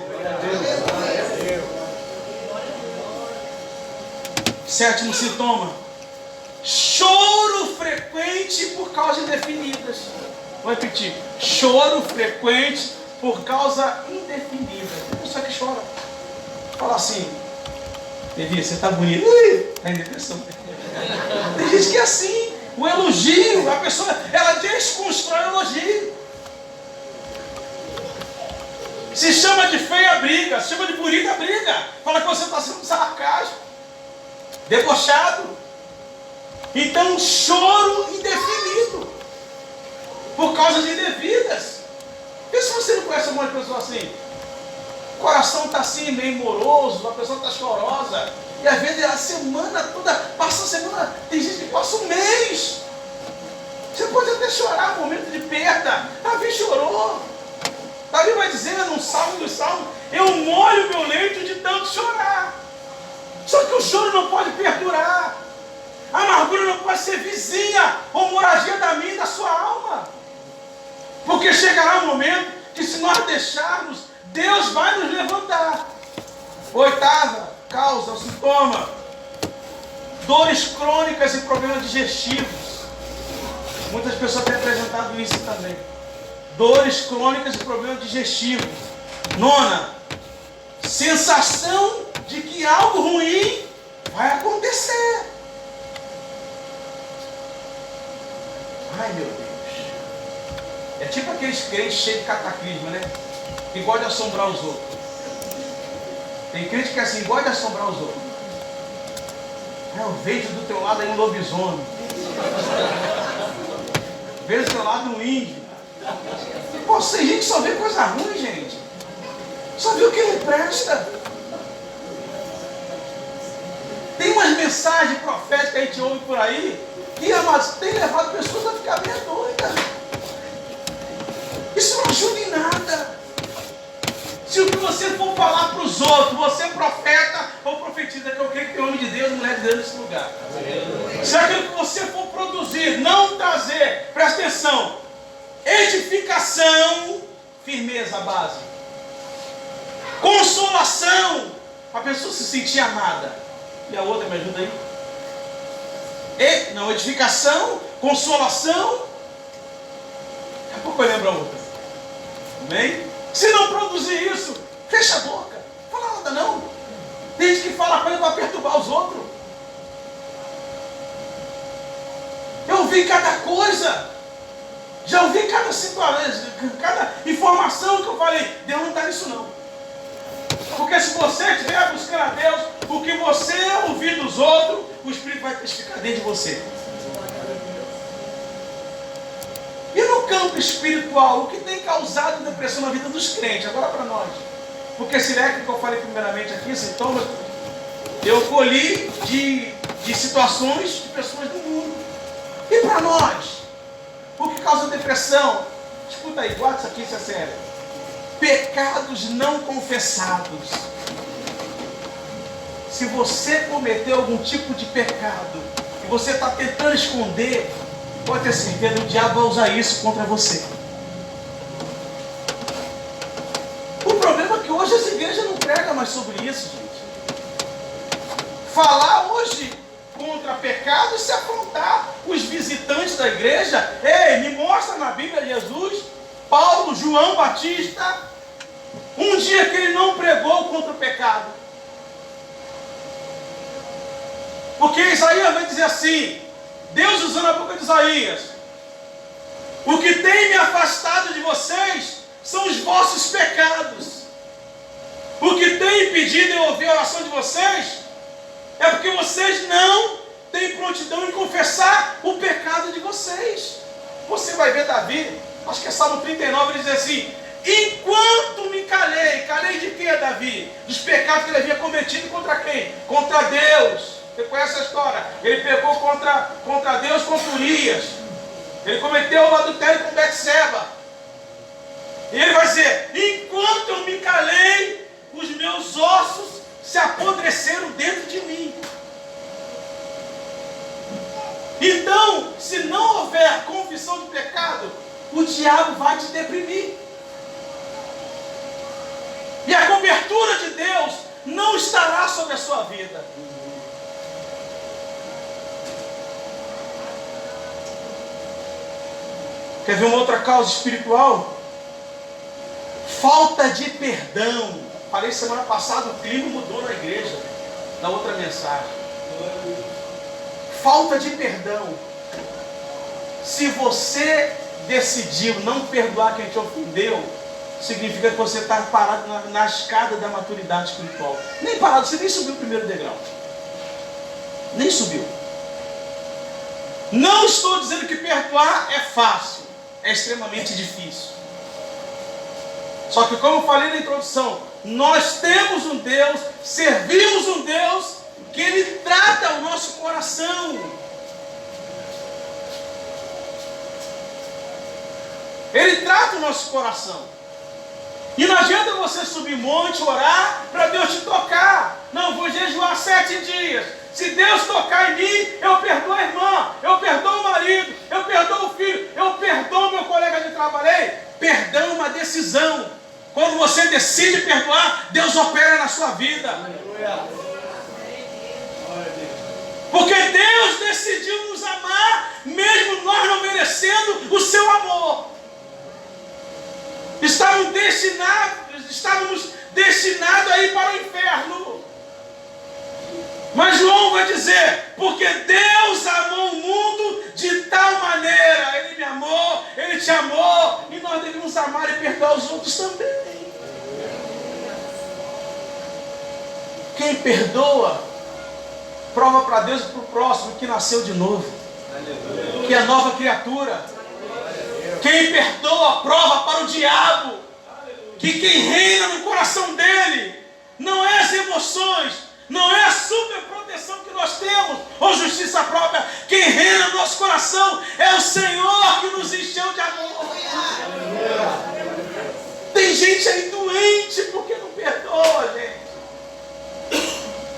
Sétimo sintoma, Choro frequente por causa indefinidas. Vou repetir. Choro frequente por causa indefinida. Tem pessoa que chora. Fala assim, Levi, você tá bonito. Está em depressão. Tem gente que é assim. O elogio, a pessoa, ela desconstrói o elogio. Se chama de feia, briga. Se chama de bonita, briga. Fala que você está sendo sarcástico, debochado. Então, choro indefinido por causa de indevidas. E se você não conhece uma pessoa assim? O coração está assim, meio moroso, a pessoa está chorosa. E às vezes a semana toda, passa a semana, tem gente que passa um mês. Você pode até chorar no momento de perda. Davi chorou. Davi vai dizer no Salmo dos Salmos, eu molho meu leito de tanto chorar. Só que o choro não pode perdurar. A amargura não pode ser vizinha ou moradia da minha e da sua alma. Porque chegará um momento que se nós deixarmos, Deus vai nos levantar. Oitava causa, o sintoma: dores crônicas e problemas digestivos. Muitas pessoas têm apresentado isso também. Dores crônicas e problemas digestivos. Nona, sensação de que algo ruim vai acontecer. Ai, meu Deus. É tipo aqueles crentes cheios de cataclisma, né? Que gosta de assombrar os outros. Tem crente que é assim, gosta de assombrar os outros. Eu vejo do teu lado aí um lobisomem. Vejo do teu lado um índio. Pô, tem gente que só vê coisa ruim, gente. Só vê o que não presta. Tem umas mensagens proféticas que a gente ouve por aí que, amados, tem levado pessoas a ficar meio doidas. Isso não ajuda em nada. Se o que você for falar para os outros, você é profeta ou profetiza, que eu creio que tem homem de Deus e mulher de Deus nesse lugar. Se aquilo que você for produzir, não trazer, presta atenção, edificação, firmeza, base, consolação, a pessoa se sentir amada. E a outra, me ajuda aí? Não, edificação, consolação. Daqui a pouco eu lembro a outra. Amém? Se não produzir isso, fecha a boca. Não fala nada não. Tem gente que fala coisa para perturbar os outros. Eu ouvi cada coisa. Já ouvi cada situação, cada informação que eu falei. Deus não está nisso não. Porque se você estiver buscando a Deus, o que você ouvir dos outros, o Espírito vai testificar dentro de você. E no campo espiritual, o que tem causado depressão na vida dos crentes? Agora para nós. Porque esse leque que eu falei primeiramente aqui, sintomas, eu colhi de situações de pessoas do mundo. E para nós? O que causa depressão? Escuta aí, guarda isso aqui, isso é sério. Pecados não confessados. Se você cometeu algum tipo de pecado e você está tentando esconder, pode ter certeza, o diabo vai usar isso contra você. O problema é que hoje as igrejas não pregam mais sobre isso, gente. Falar hoje contra pecado e se afrontar os visitantes da igreja. Ei, me mostra na Bíblia Jesus, Paulo, João Batista, um dia que ele não pregou contra o pecado. Porque Isaías vai dizer assim, Deus usando a boca de Isaías, o que tem me afastado de vocês são os vossos pecados. O que tem impedido eu ouvir a oração de vocês é porque vocês não têm prontidão em confessar o pecado de vocês. Você vai ver Davi, acho que é Salmo 39, ele diz assim, enquanto me calei, calei de quê, Davi? Dos pecados que ele havia cometido contra quem? Contra Deus. Você conhece a história? Ele pecou contra Deus, contra Urias. Ele cometeu o adultério com Betseba. E ele vai dizer, enquanto eu me calei, os meus ossos se apodreceram dentro de mim. Então, se não houver confissão de pecado, o diabo vai te deprimir. E a cobertura de Deus não estará sobre a sua vida. Quer ver uma outra causa espiritual? Falta de perdão. Falei semana passada, o clima mudou na igreja, na outra mensagem. Falta de perdão. Se você decidiu não perdoar quem te ofendeu, significa que você está parado na escada da maturidade espiritual. Nem parado, você nem subiu o primeiro degrau. Nem subiu. Não estou dizendo que perdoar é fácil. É extremamente difícil. Só que, como eu falei na introdução, nós temos um Deus, servimos um Deus que Ele trata o nosso coração. Ele trata o nosso coração. E não adianta você subir monte, orar, para Deus te tocar. Não, vou jejuar 7 dias. Se Deus tocar em mim, eu perdoo a irmã, eu perdoo o marido, eu perdoo o filho, eu perdoo meu colega de trabalho. Perdão é uma decisão. Quando você decide perdoar, Deus opera na sua vida. Porque Deus decidiu nos amar, mesmo nós não merecendo o seu amor. Estávamos destinados a ir para o inferno. Mas João vai dizer, porque Deus amou o mundo de tal maneira, Ele me amou, Ele te amou, e nós devemos amar e perdoar os outros também. Quem perdoa, prova para Deus e para o próximo que nasceu de novo, que é nova criatura. Quem perdoa, prova para o diabo que quem reina no coração dele não é as emoções, não é a superproteção que nós temos, ou justiça própria. Quem reina no nosso coração é o Senhor que nos encheu de amor. Tem gente aí doente porque não perdoa, gente.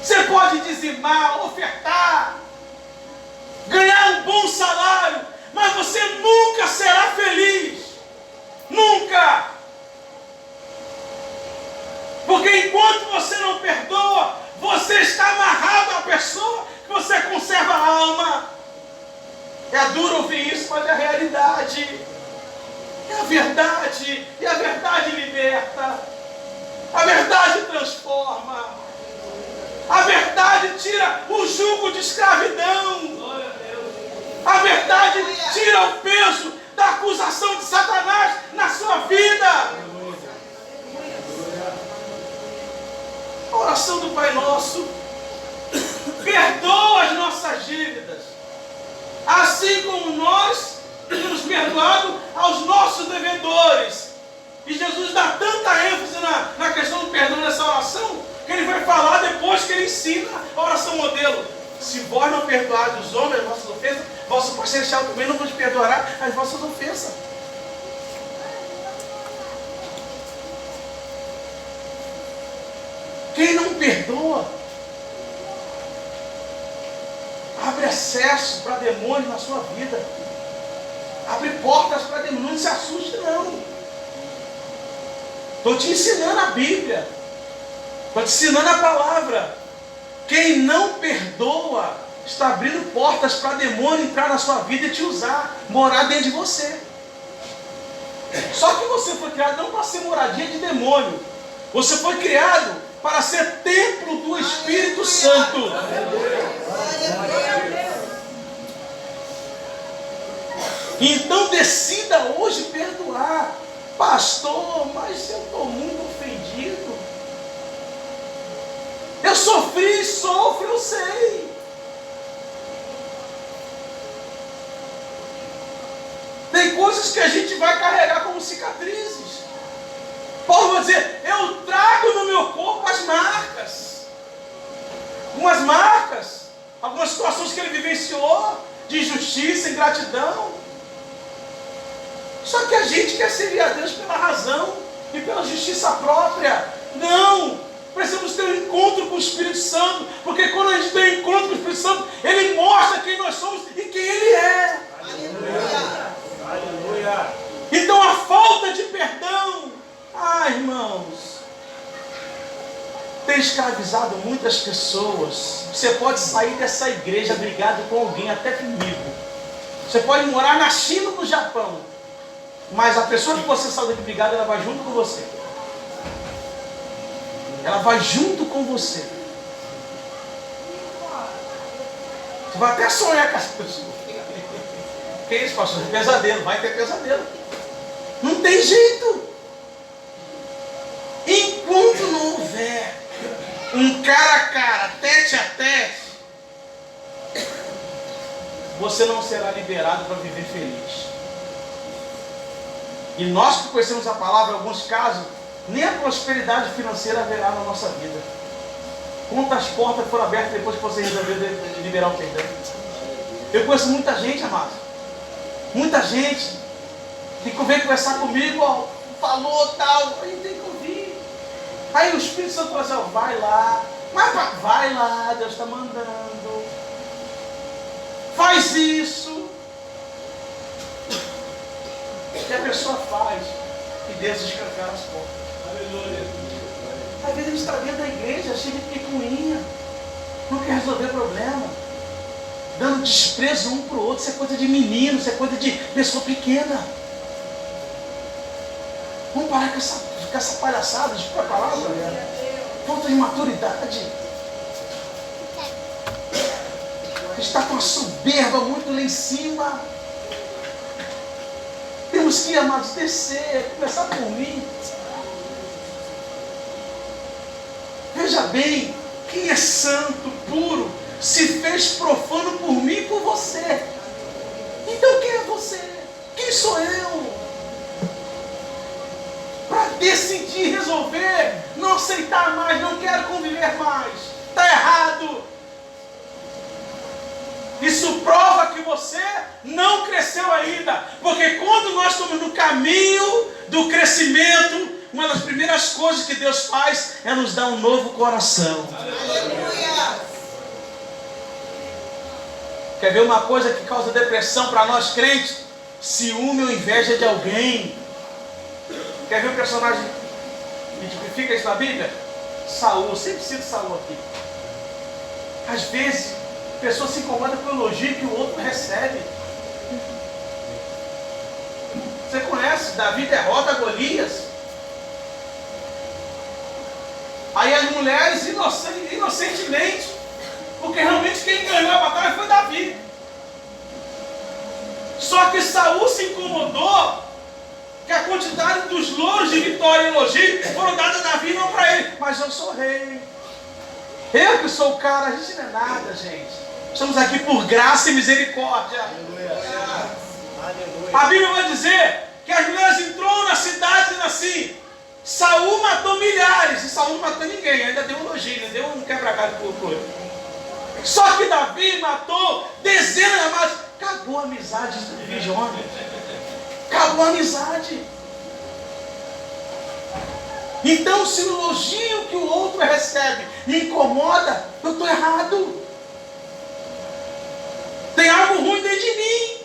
Você pode dizimar, ofertar, ganhar um bom salário, mas você nunca será feliz. Nunca. Porque enquanto você não perdoa, você está amarrado à pessoa que você conserva a alma. É duro ouvir isso, mas é a realidade. É a verdade. E a verdade liberta. A verdade transforma. A verdade tira o jugo de escravidão. A verdade tira o peso da acusação de Satanás na sua vida. A oração do Pai Nosso: perdoa as nossas dívidas, assim como nós temos perdoado aos nossos devedores. E Jesus dá tanta ênfase na questão do perdão nessa oração, que Ele vai falar depois que Ele ensina a oração modelo. Se vós não perdoardes os homens as vossas ofensas, vosso Pai Celestial também não vos perdoará as vossas ofensas. Quem não perdoa abre acesso para demônios na sua vida, abre portas para demônios. Não se assuste, não. Estou te ensinando a Bíblia, estou te ensinando a palavra. Quem não perdoa está abrindo portas para demônio entrar na sua vida e te usar, morar dentro de você. Só que você foi criado não para ser moradia de demônio, você foi criado para ser templo do Espírito Santo. Então decida hoje perdoar. Pastor, mas eu estou muito ofendido. Eu sofri, sofro, eu sei. Tem coisas que a gente vai carregar como cicatrizes. Paulo vai dizer, eu trago no meu corpo as marcas. Algumas marcas, algumas situações que ele vivenciou, de injustiça, ingratidão. Só que a gente quer servir a Deus pela razão e pela justiça própria. Não! Precisamos ter um encontro com o Espírito Santo, porque quando a gente tem um encontro com o Espírito Santo, Ele mostra quem nós somos e quem Ele é. Aleluia! Aleluia! Então a falta de perdão, irmãos, tem escravizado muitas pessoas. Você pode sair dessa igreja brigado com alguém, até comigo. Você pode morar na China ou no Japão. Mas a pessoa que você saiu daqui brigada, ela vai junto com você. Ela vai junto com você. Você vai até sonhar com essa pessoa. Que isso, pastor? Pesadelo. Vai ter pesadelo. Não tem jeito. Enquanto não houver um cara a cara, tete a tete, você não será liberado para viver feliz. E nós que conhecemos a palavra, em alguns casos, nem a prosperidade financeira haverá na nossa vida. Quantas portas foram abertas depois que você resolveu liberar o perdão? Eu conheço muita gente, amado. Muita gente que veio conversar comigo, ó, falou tal, a gente tem que ouvir. Aí o Espírito Santo falou assim, ó, vai lá, mas vai lá, Deus está mandando. Faz isso. Que a pessoa faz e Deus escancara as portas. Aleluia. Às vezes a gente está dentro da igreja, cheio de picuinha, não quer resolver problema, dando desprezo um para o outro. Isso é coisa de menino, isso é coisa de pessoa pequena. Vamos parar com essa palhaçada, desculpa a palavra, falta de maturidade. Está com a soberba muito lá em cima. Temos que, amados, descer, começar por mim. Veja bem, quem é santo, puro, se fez profano por mim e por você. Então quem é você? Quem sou eu? Para decidir, resolver, não aceitar mais, não quero conviver mais. Está errado. Isso prova que você não cresceu ainda. Porque quando nós estamos no caminho do crescimento, uma das primeiras coisas que Deus faz é nos dar um novo coração. Aleluia! Quer ver uma coisa que causa depressão para nós crentes? Ciúme ou inveja de alguém. Quer ver um personagem que tipifica isso na Bíblia? Saul. Eu sempre cito Saul aqui. Às vezes, a pessoa se incomoda com o elogio que o outro recebe. Você conhece? Davi derrota Golias. Aí as mulheres inocentemente, porque realmente quem ganhou a batalha foi Davi. Só que Saul se incomodou que a quantidade dos louros de vitória e elogio foram dados a Davi, não para ele. Mas eu sou rei. Eu que sou o cara, a gente não é nada, gente. Estamos aqui por graça e misericórdia. Aleluia. A Bíblia vai dizer que as mulheres entrou na cidade dizendo assim: Saul matou milhares, e Saul não matou ninguém, ainda deu um elogio, deu um quebra-galho por ele. Só que Davi matou dezenas de mais. Acabou a amizade de homem. Acabou a amizade. Então, se o elogio que o outro recebe me incomoda, eu estou errado. Tem algo ruim dentro de mim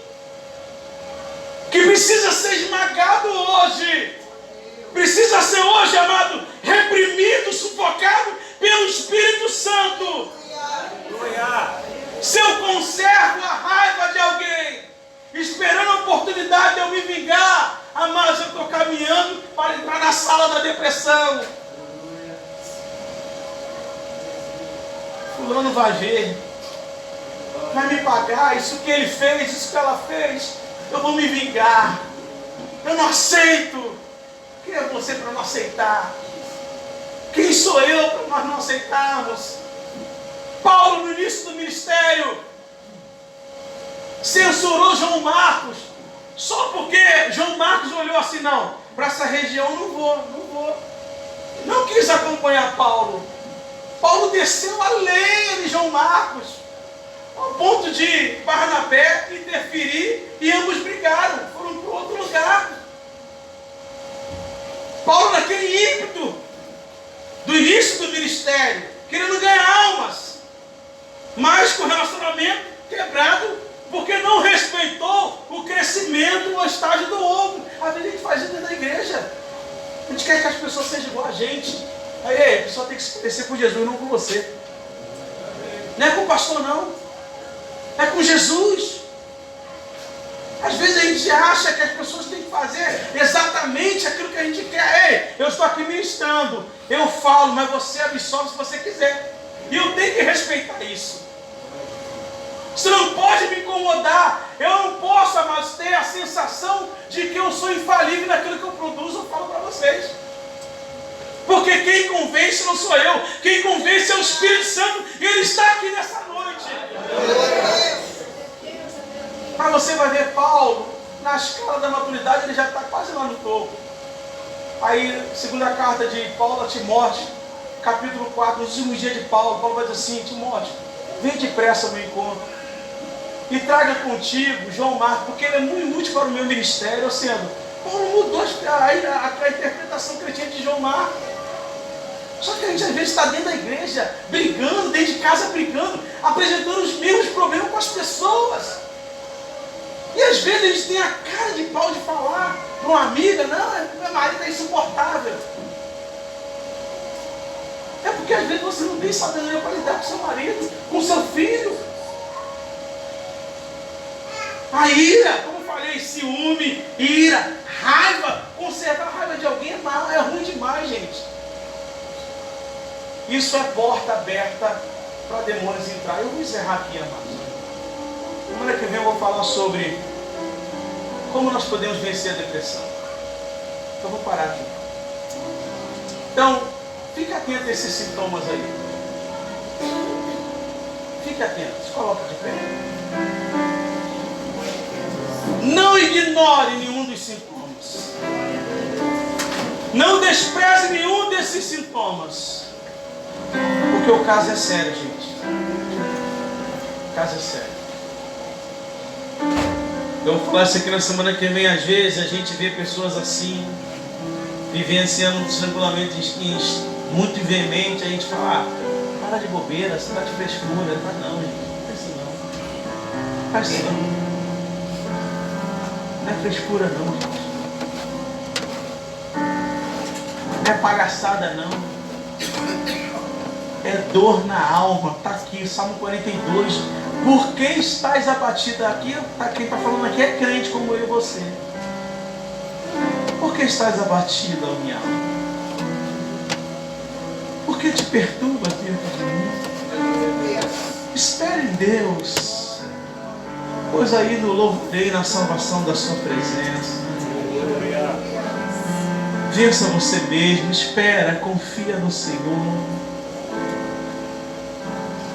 que precisa ser esmagado hoje. Precisa ser hoje, amado, reprimido, sufocado pelo Espírito Santo. Se eu conservo a raiva de alguém, esperando a oportunidade de eu me vingar, amado, eu estou caminhando para entrar na sala da depressão. Fulano vai ver, vai me pagar, isso que ele fez, isso que ela fez, eu vou me vingar. Eu não aceito. Quem é você para não aceitar? Quem sou eu para nós não aceitarmos? Paulo, no início do ministério, censurou João Marcos, só porque João Marcos olhou assim: não, para essa região não vou. Não quis acompanhar Paulo. Paulo desceu a lenha de João Marcos, ao ponto de Barnabé interferir, e ambos brigaram, foram para outro lugar. Paulo, naquele ímpeto do início do ministério, querendo ganhar almas, mas com relacionamento quebrado, porque não respeitou o crescimento, o estágio do outro. Às vezes a gente faz isso dentro da igreja. A gente quer que as pessoas sejam igual a gente. Aí a pessoa tem que se conhecer por Jesus, não com você. Não é com o pastor, não. É com Jesus. Às vezes a gente acha que as pessoas têm que fazer exatamente aquilo que a gente quer. Ei, eu estou aqui ministrando, eu falo, mas você absorve se você quiser. E eu tenho que respeitar isso. Você não pode me incomodar. Eu não posso, amados, ter a sensação de que eu sou infalível naquilo que eu produzo, eu falo para vocês. Porque quem convence não sou eu, quem convence é o Espírito Santo, e Ele está aqui nessa noite. Mas você vai ver Paulo, na escala da maturidade, ele já está quase lá no topo. Aí, segunda carta de Paulo a Timóteo, capítulo 4, nos últimos dias de Paulo, Paulo vai dizer assim: Timóteo, vem depressa ao meu encontro, e traga contigo João Marcos, porque ele é muito útil para o meu ministério. Ou seja, Paulo mudou a interpretação que ele tinha de João Marcos. Só que a gente às vezes está dentro da igreja, brigando, dentro de casa brigando, apresentando os mesmos problemas com as pessoas. E às vezes a gente tem a cara de pau de falar para uma amiga: não, meu marido é insuportável. É porque às vezes você não tem sabedoria para lidar com seu marido, com seu filho. A ira, como eu falei, ciúme, ira, raiva. Conservar a raiva de alguém é mal, é ruim demais, gente. Isso é porta aberta para demônios entrar. Eu vou encerrar aqui, amados. Semana que vem eu vou falar sobre como nós podemos vencer a depressão. Então eu vou parar aqui. Então, fique atento a esses sintomas aí. Fique atento, se coloque de pé. Não ignore nenhum dos sintomas. Não despreze nenhum desses sintomas. Porque o caso é sério, gente. O caso é sério. Eu vou falar isso aqui na semana que vem. Às vezes a gente vê pessoas assim, vivenciando um estrangulamento muito veemente. A gente fala: para de bobeira, você está de frescura. Mas não, gente, não faz isso não. Não faz isso não. Não é frescura não, gente. Não é palhaçada não. É dor na alma. Está aqui, Salmo 42. Por que estás abatida? Aqui, quem está falando aqui é crente como eu e você. Por que estás abatida, ó minha alma? Por que te perturba dentro de mim? Espere em Deus, pois aí no louvarei na salvação da sua presença. Vença você mesmo, espera, confia no Senhor.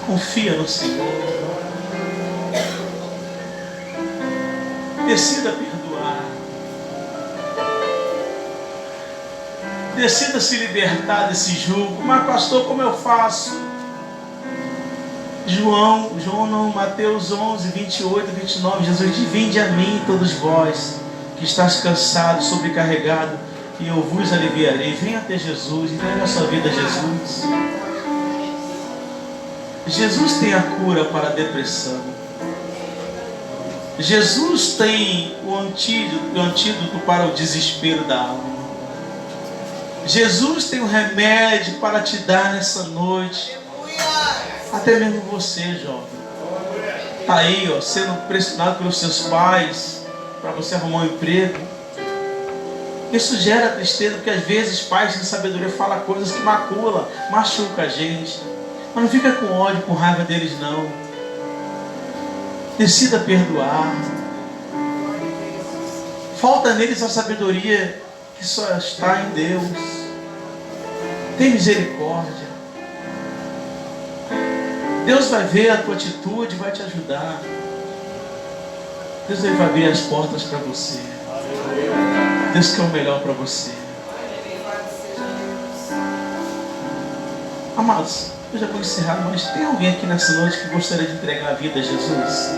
Confia no Senhor. Decida perdoar. Decida se libertar desse jugo. Mas pastor, como eu faço? Mateus 11, 28, 29. Jesus diz: vinde a mim todos vós que estáis cansados, sobrecarregados, e eu vos aliviarei. Venha até Jesus, entregue a sua vida a Jesus. Jesus tem a cura para a depressão. Jesus tem o antídoto para o desespero da alma. Jesus tem o remédio para te dar nessa noite. Até mesmo você, jovem, está aí, ó, sendo pressionado pelos seus pais para você arrumar um emprego. Isso gera tristeza, porque às vezes pais sem sabedoria falam coisas que machucam a gente. Mas não fica com ódio, com raiva deles não. Decida perdoar. Falta neles a sabedoria que só está em Deus. Tem misericórdia. Deus vai ver a tua atitude e vai te ajudar. Deus vai abrir as portas para você. Deus quer o melhor para você. Amados, eu já vou encerrar, mas tem alguém aqui nessa noite que gostaria de entregar a vida a Jesus?